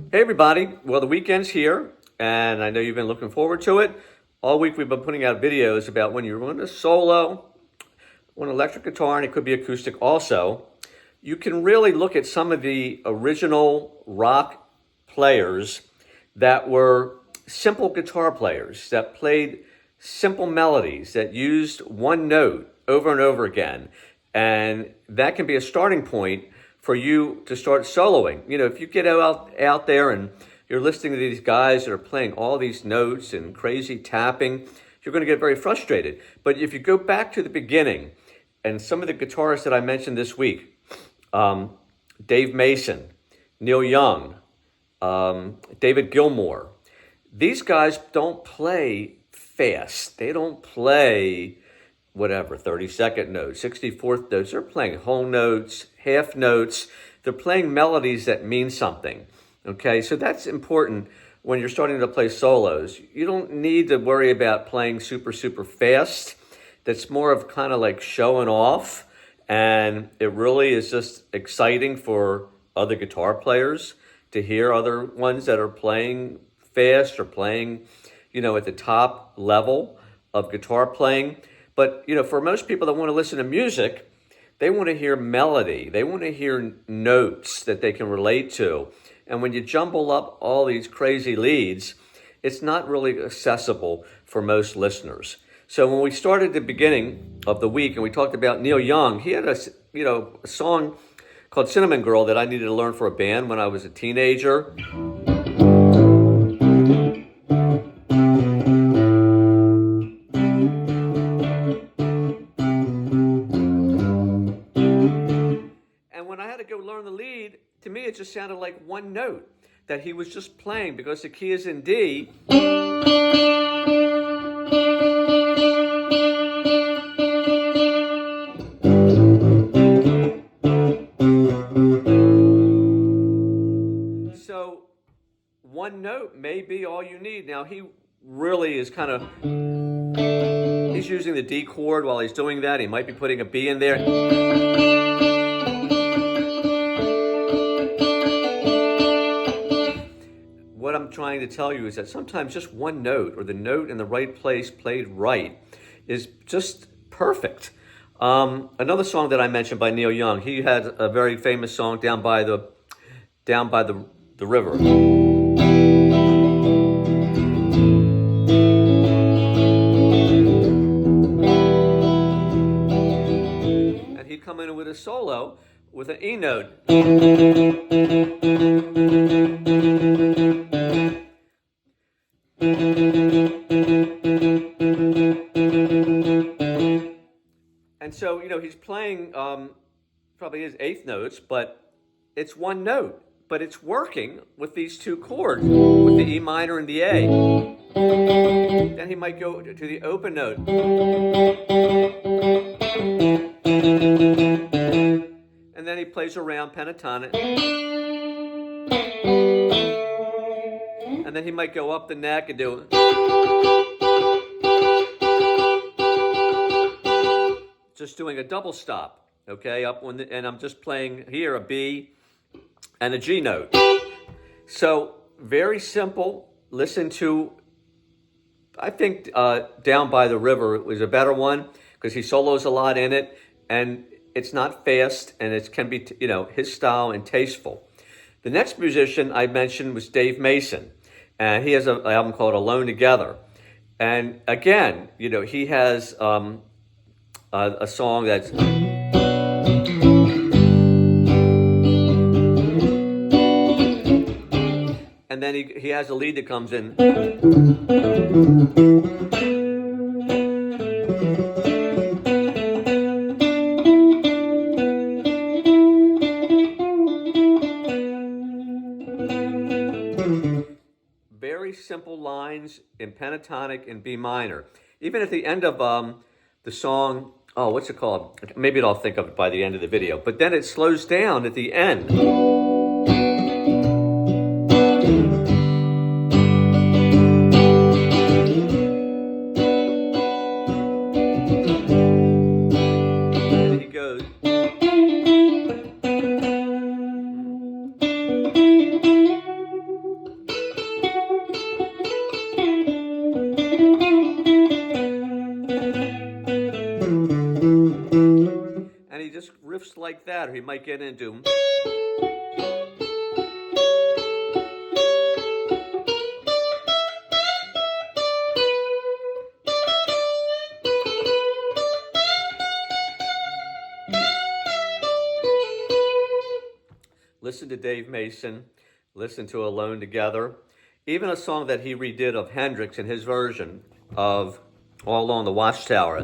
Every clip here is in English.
Hey everybody, well the weekend's here and I know you've been looking forward to it. All week we've been putting out videos about when you're running a solo, on electric guitar, and it could be acoustic also. You can really look at some of the original rock players that were simple guitar players, that played simple melodies, that used one note over and over again. And that can be a starting point for you to start soloing. You know, if you get out there and you're listening to these guys that are playing all these notes and crazy tapping, you're going to get very frustrated. But if you go back to the beginning, and some of the guitarists that I mentioned this week, Dave Mason, Neil Young, David Gilmore, these guys don't play fast. They don't play whatever, 32nd notes, 64th notes. They're playing whole notes, half notes. They're playing melodies that mean something. Okay, so that's important when you're starting to play solos. You don't need to worry about playing super fast. That's more of kind of like showing off. And it really is just exciting for other guitar players to hear other ones that are playing fast or playing, you know, at the top level of guitar playing. But, you know, for most people that want to listen to music, they want to hear melody. They want to hear notes that they can relate to. And when you jumble up all these crazy leads, it's not really accessible for most listeners. So when we started the beginning of the week and we talked about Neil Young, he had a song called Cinnamon Girl that I needed to learn for a band when I was a teenager. Go learn the lead, to me it just sounded like one note that he was just playing because the key is in D. So one note may be all you need. Now he really is kind of, he's using the D chord while he's doing that. He might be putting a B in there. What I'm trying to tell you is that sometimes just one note or the note in the right place played right is just perfect. Another song that I mentioned by Neil Young, he had a very famous song, Down by the River. And he'd come in with a solo with an E note. And so, you know, he's playing probably his eighth notes, but it's one note. But it's working with these two chords, with the E minor and the A. Then he might go to the open note. And then he plays around pentatonic. And then he might go up the neck and do just doing a double stop, okay? And I'm just playing here a B and a G note. So very simple. Listen to, I think Down by the River was a better one because he solos a lot in it, and it's not fast, and it can be, you know, his style and tasteful. The next musician I mentioned was Dave Mason, and he has an album called Alone Together. And again, you know, he has a song that's and then he has a lead that comes in. Very simple lines in pentatonic and B minor. Even at the end of the song, oh, what's it called? Maybe I'll think of it by the end of the video. But then it slows down at the end. And he goes. like that, or he might get into. Listen to Dave Mason, listen to Alone Together, even a song that he redid of Hendrix in his version of All Along the Watchtower.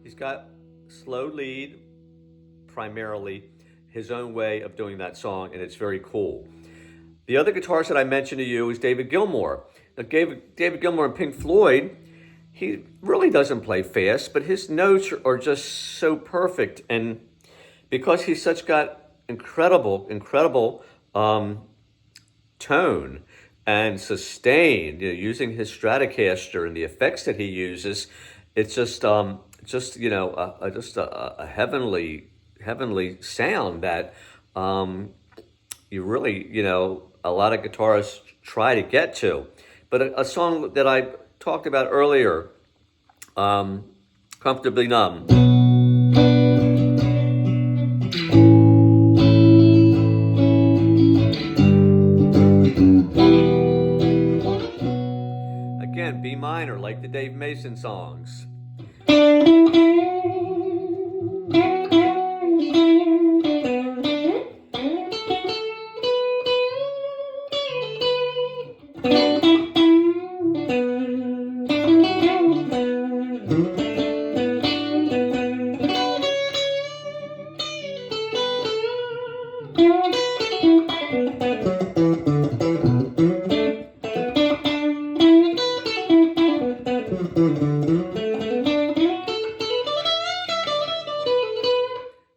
He's got slow lead, primarily his own way of doing that song, and it's very cool. The other guitarist that I mentioned to you is David Gilmore. Now, David Gilmore in Pink Floyd, he really doesn't play fast, but his notes are just so perfect. And because he's got incredible tone and sustain, using his Stratocaster and the effects that he uses, it's just a heavenly sound that you really, a lot of guitarists try to get to. But a song that I talked about earlier, Comfortably Numb. Again, B minor, like the Dave Mason songs.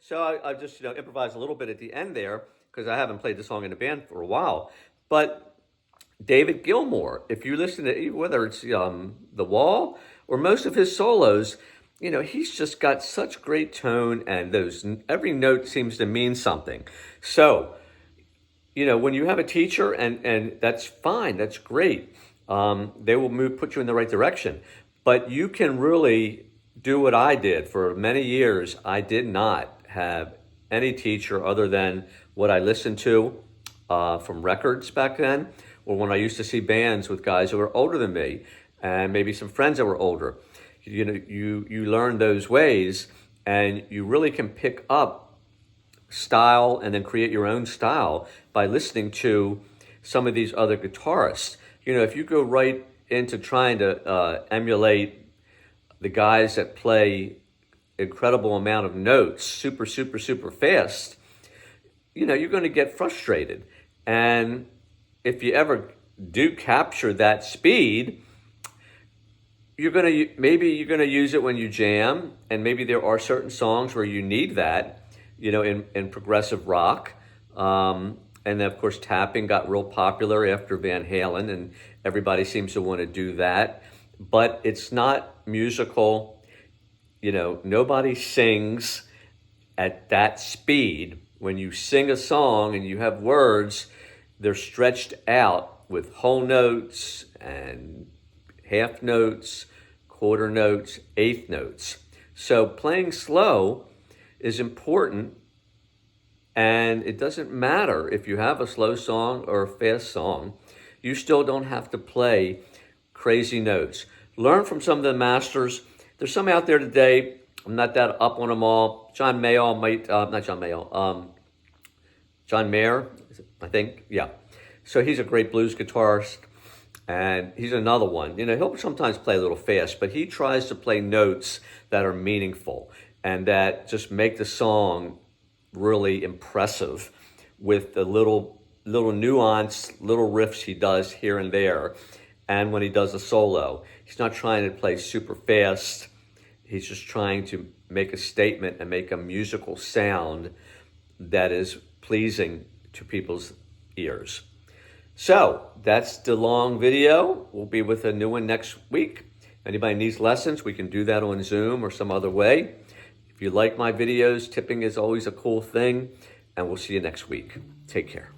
So I just improvised a little bit at the end there because I haven't played the song in the band for a while. But David Gilmour, if you listen to whether it's The Wall or most of his solos, he's just got such great tone, and every note seems to mean something. So, when you have a teacher, and that's fine, that's great. They will put you in the right direction. But you can really do what I did. For many years, I did not have any teacher other than what I listened to from records back then, or when I used to see bands with guys who were older than me, and maybe some friends that were older. You learn those ways, and you really can pick up style and then create your own style by listening to some of these other guitarists. If you go right into trying to emulate the guys that play incredible amount of notes super fast, you're going to get frustrated. And if you ever do capture that speed, you're going to use it when you jam, and maybe there are certain songs where you need that, in progressive rock. And then, of course, tapping got real popular after Van Halen, and everybody seems to want to do that. But it's not musical. Nobody sings at that speed. When you sing a song and you have words, they're stretched out with whole notes and half notes, quarter notes, eighth notes. So playing slow is important, and it doesn't matter if you have a slow song or a fast song. You still don't have to play crazy notes. Learn from some of the masters. There's some out there today. I'm not that up on them all. John Mayer, I think. Yeah. So he's a great blues guitarist, and he's another one. He'll sometimes play a little fast, but he tries to play notes that are meaningful and that just make the song really impressive with the little nuance, little riffs he does here and there. And when he does a solo, he's not trying to play super fast. He's just trying to make a statement and make a musical sound that is pleasing to people's ears. So that's the long video. We'll be with a new one next week. If anybody needs lessons, we can do that on Zoom or some other way. If you like my videos, tipping is always a cool thing, and we'll see you next week. Take care.